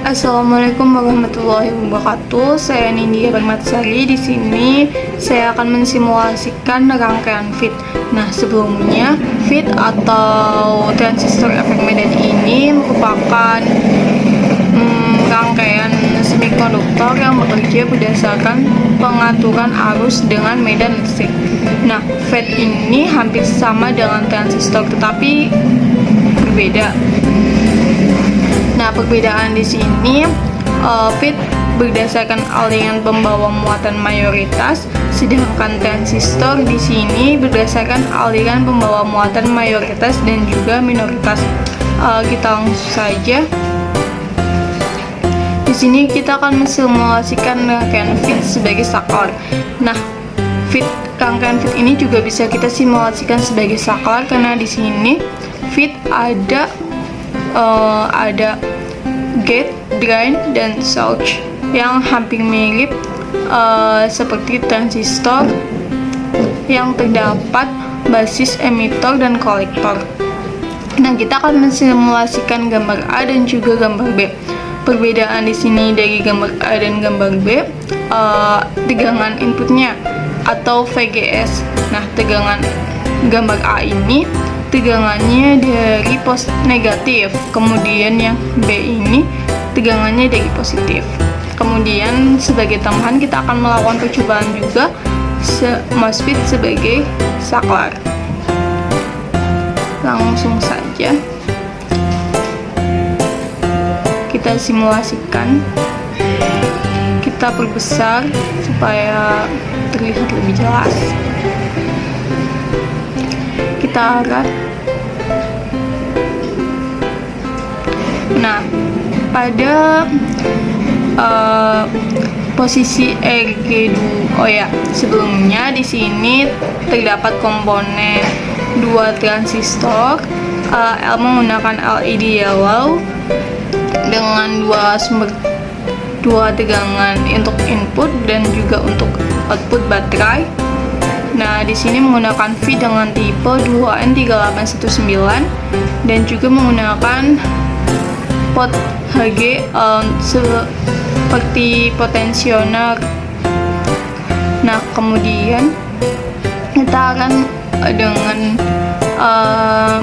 Assalamualaikum warahmatullahi wabarakatuh. Saya Nindya Permatasari. Di sini saya akan mensimulasikan rangkaian FIT. Nah, sebelumnya FIT atau transistor efek Medan ini merupakan rangkaian semikonduktor yang bekerja berdasarkan pengaturan arus dengan medan listrik. Nah, FET ini hampir sama dengan transistor tetapi berbeda. Nah, perbedaan di sini FIT berdasarkan aliran pembawa muatan mayoritas, sedangkan transistor di sini berdasarkan aliran pembawa muatan mayoritas dan juga minoritas. Kita langsung saja. Di sini kita akan mensimulasikan rangkaian FIT sebagai saklar. Nah, rangkaian FIT ini juga bisa kita simulasikan sebagai saklar karena di sini FIT ada gate, drain, dan source yang hampir mirip seperti transistor yang terdapat basis emitor dan kolektor. Nah, kita akan mensimulasikan gambar A dan juga gambar B. Perbedaan di sini dari gambar A dan gambar B, tegangan inputnya atau VGS. Nah, tegangan gambar A ini tegangannya dari negatif, kemudian yang B ini tegangannya dari positif. Kemudian sebagai tambahan kita akan melakukan percobaan juga MOSFET sebagai saklar. Langsung saja kita simulasikan, kita perbesar supaya terlihat lebih jelas. Kita arat. Nah, pada posisi RG2, sebelumnya di sini terdapat komponen dua transistor, L menggunakan LED yellow dengan dua tegangan untuk input dan juga untuk output baterai. Nah, di sini menggunakan V dengan tipe 2N3819 dan juga menggunakan pot Hg seperti potensioner. Nah, kemudian kita akan dengan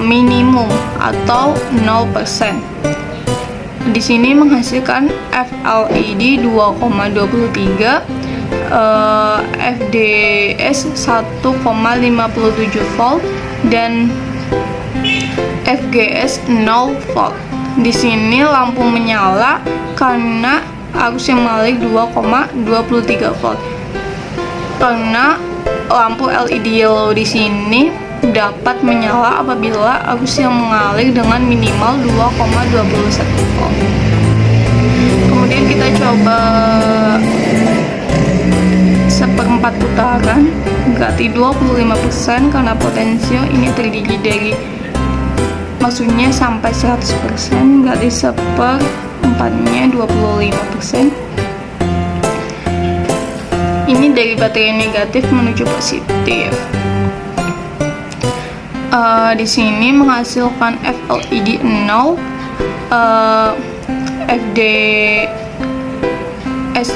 minimum atau 0%. Di sini menghasilkan FLED 2,23, FDS 1,57 volt dan FGS 0 volt. Di sini lampu menyala karena arus yang mengalir 2,23 volt. Karena lampu LED yellow di sini dapat menyala apabila arus yang mengalir dengan minimal 2,21 volt. Kemudian kita coba seperempat putaran, berarti 25% karena potensio ini terdiri dari, maksudnya sampai 100%, berarti seperempatnya 25%. Ini dari baterai negatif menuju positif. Di sini menghasilkan FLED 0, FDS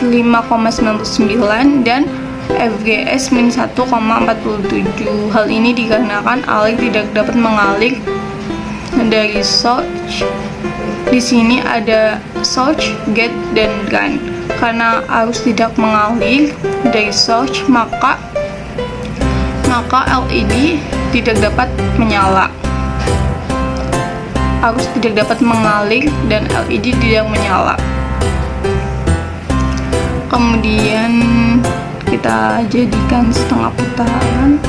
5,99 dan FGS min 1,47. Hal ini dikarenakan alir tidak dapat mengalir dari source. Di sini ada source, gate, dan drain. Karena arus tidak mengalir dari source, maka LED tidak dapat menyala. Arus tidak dapat mengalir dan LED tidak menyala. Kemudian kita jadikan setengah putaran.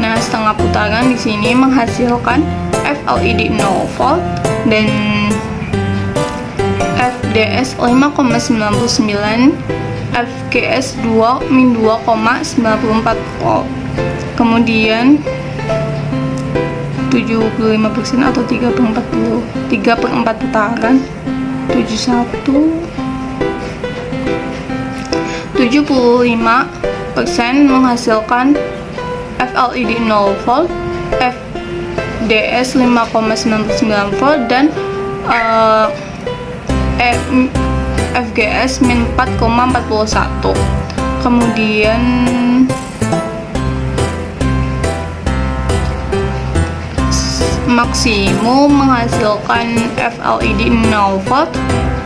Nah, setengah putaran di sini menghasilkan FLED 0 volt dan FDS 5,99, FGS 2-2,94 volt. Kemudian 75% atau 3/4 putaran, 75% menghasilkan FLED 0 volt, FDS 5,99 volt dan uh, FGS min 4,41. Kemudian maksimum menghasilkan FLED 0 volt,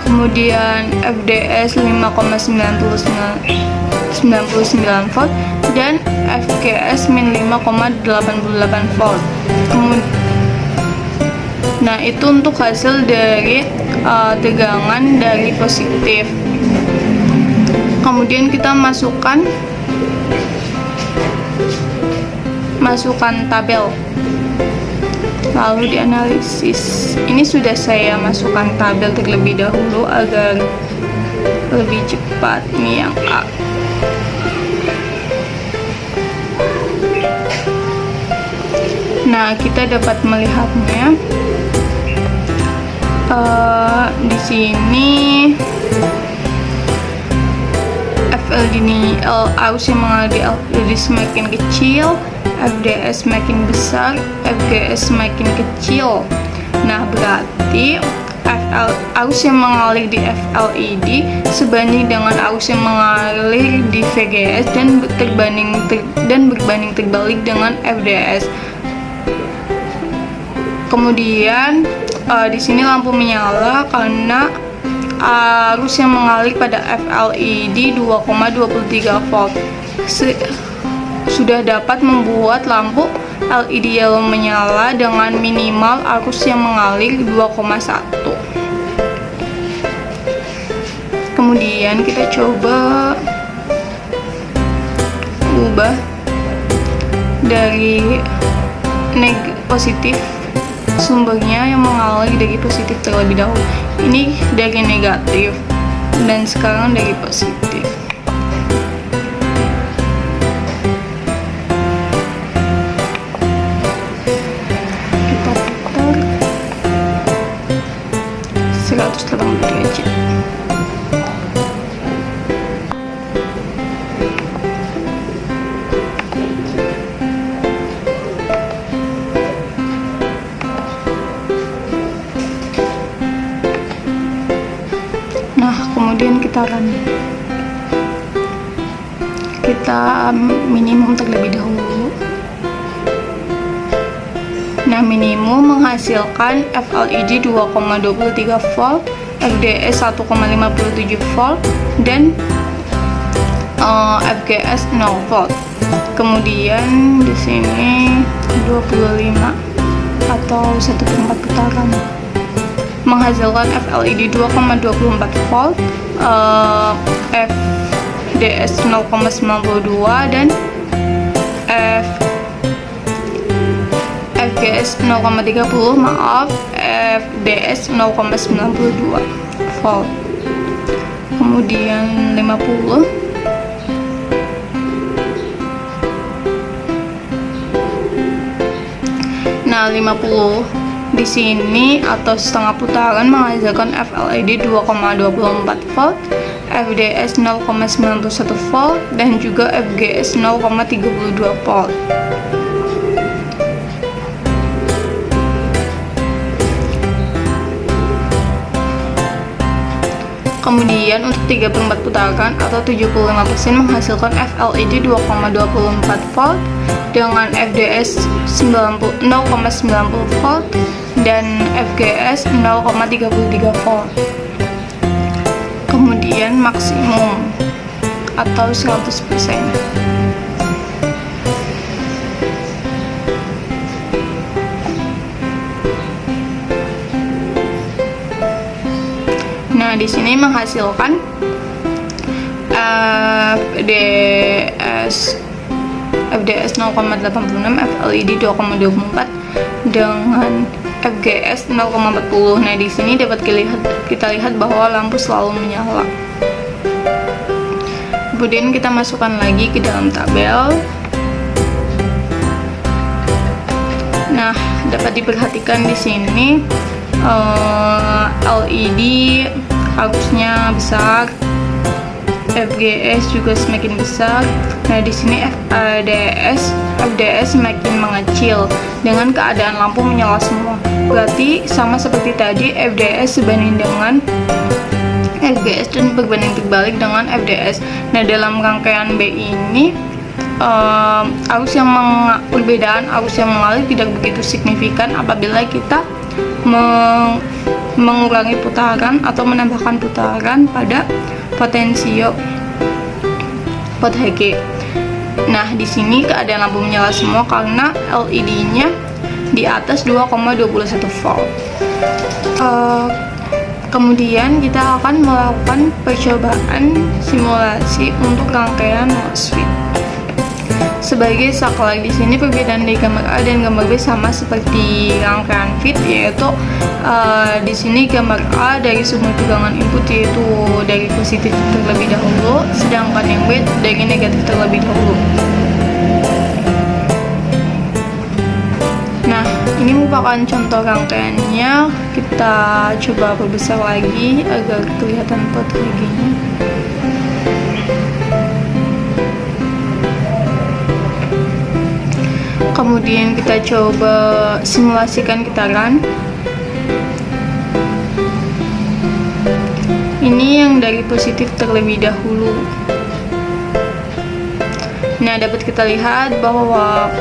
kemudian FDS 5,99 volt, dan FGS min 5,88 volt. Nah, itu untuk hasil dari tegangan dari positif. Kemudian kita masukkan tabel, lalu dianalisis. Ini sudah saya masukkan tabel terlebih dahulu agar lebih cepat. Ini yang A. Nah, kita dapat melihatnya di sini. FLD ini arus yang mengalir di FLD semakin kecil, FDS semakin besar, FGS semakin kecil. Nah, berarti arus yang mengalir di FLED sebanding dengan arus yang mengalir di VGS dan berbanding terbalik dengan FDS. Kemudian di sini lampu menyala karena arus yang mengalir pada FLED 2,23 volt sudah dapat membuat lampu LED yellow menyala dengan minimal arus yang mengalir 2,1. Kemudian kita coba ubah dari positif, sumbernya yang mengalir dari positif terlebih dahulu. Ini dari negatif dan sekarang dari positif. Kita putar 180 derajat. Kemudian kita minimum terlebih dahulu. Nah, minimum menghasilkan FLED 2,23 volt, FDS 1,57 volt, dan FGS 0 volt. Kemudian di sini 25 atau 1/4 putaran menghasilkan FLED 2,24 volt, FDS 0,92 dan FGS 0,30, maaf, FDS 0,92 volt. Kemudian 50. Nah, 50 di sini atau setengah putaran menghasilkan FLED 2,24 volt, FDS 0,91 volt, dan juga FGS 0,32 volt. Kemudian untuk 3/4 putaran atau 75% menghasilkan FLED 2,24 volt dengan FDS 0,90 volt dan FGS 0,33 volt. Kemudian maksimum atau 100%. Nah, di sini menghasilkan FDS 0,86, FLED 2,24 dengan FGS 0,40. Nah, di sini dapat kita lihat bahwa lampu selalu menyala. Kemudian kita masukkan lagi ke dalam tabel. Nah, dapat diperhatikan di sini LED arusnya besar, FGS juga semakin besar. Nah, di sini FDS semakin mengecil dengan keadaan lampu menyala semua. Berarti sama seperti tadi, FDS sebanding dengan FGS dan berbanding terbalik dengan FDS. Nah, dalam rangkaian B ini perbedaan arus yang mengalir tidak begitu signifikan apabila kita mengurangi putaran atau menambahkan putaran pada potensio pot Hg. Nah, di sini keadaan lampu menyala semua karena LED-nya di atas 2,21 volt. Kemudian kita akan melakukan percobaan simulasi untuk rangkaian MOSFET. Sebagai saklar, di sini perbedaan dari gambar A dan gambar B sama seperti rangkaian FET, yaitu di sini gambar A dari sumber tegangan input yaitu dari positif terlebih dahulu, sedangkan yang B dari negatif terlebih dahulu. Nah, ini merupakan contoh rangkaiannya. Kita coba perbesar lagi agar kelihatan pot Hg-nya. Kemudian kita coba simulasikan getaran. Ini yang dari positif terlebih dahulu. Nah, dapat kita lihat bahwa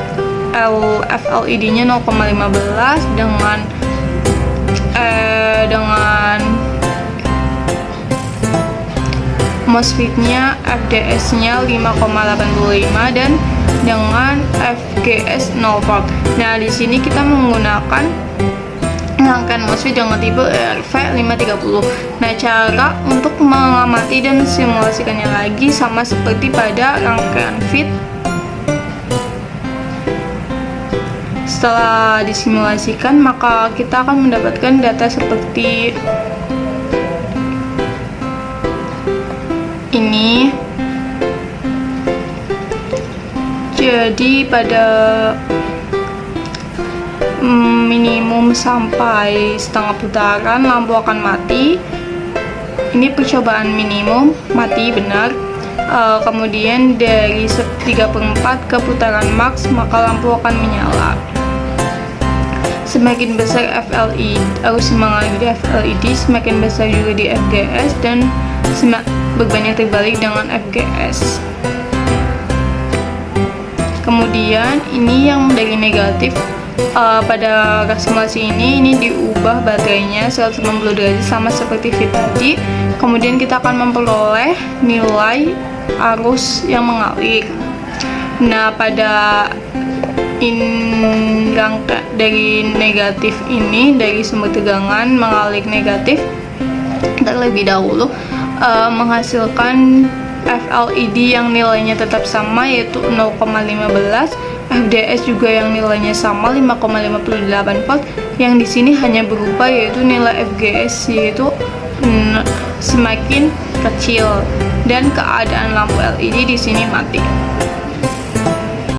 FLED-nya 0,15 dengan MOSFET-nya FDS-nya 5,85 dan dengan FGS 0 volt. Nah, di sini kita menggunakan rangkaian MOSFET dengan tipe ERV530. Nah, cara untuk mengamati dan simulasikannya lagi sama seperti pada rangkaian FET. Setelah disimulasikan, maka kita akan mendapatkan data seperti ini. Jadi pada minimum sampai setengah putaran lampu akan mati. Ini percobaan minimum, mati benar. Kemudian dari 3/4 ke putaran max, maka lampu akan menyala. Semakin besar arus mengalir di FLED, semakin besar juga di FGS dan berbanding terbalik dengan FGS. Kemudian ini yang dari negatif, pada simulasi ini diubah baterainya 190 derajat sama seperti FET tadi. Kemudian kita akan memperoleh nilai arus yang mengalir. Nah, pada dari negatif ini, dari sumber tegangan mengalir negatif terlebih dahulu, menghasilkan FLED yang nilainya tetap sama yaitu 0,15, FDS juga yang nilainya sama 5,58 volt. Yang di sini hanya berubah yaitu nilai FGS yaitu semakin kecil dan keadaan lampu LED di sini mati.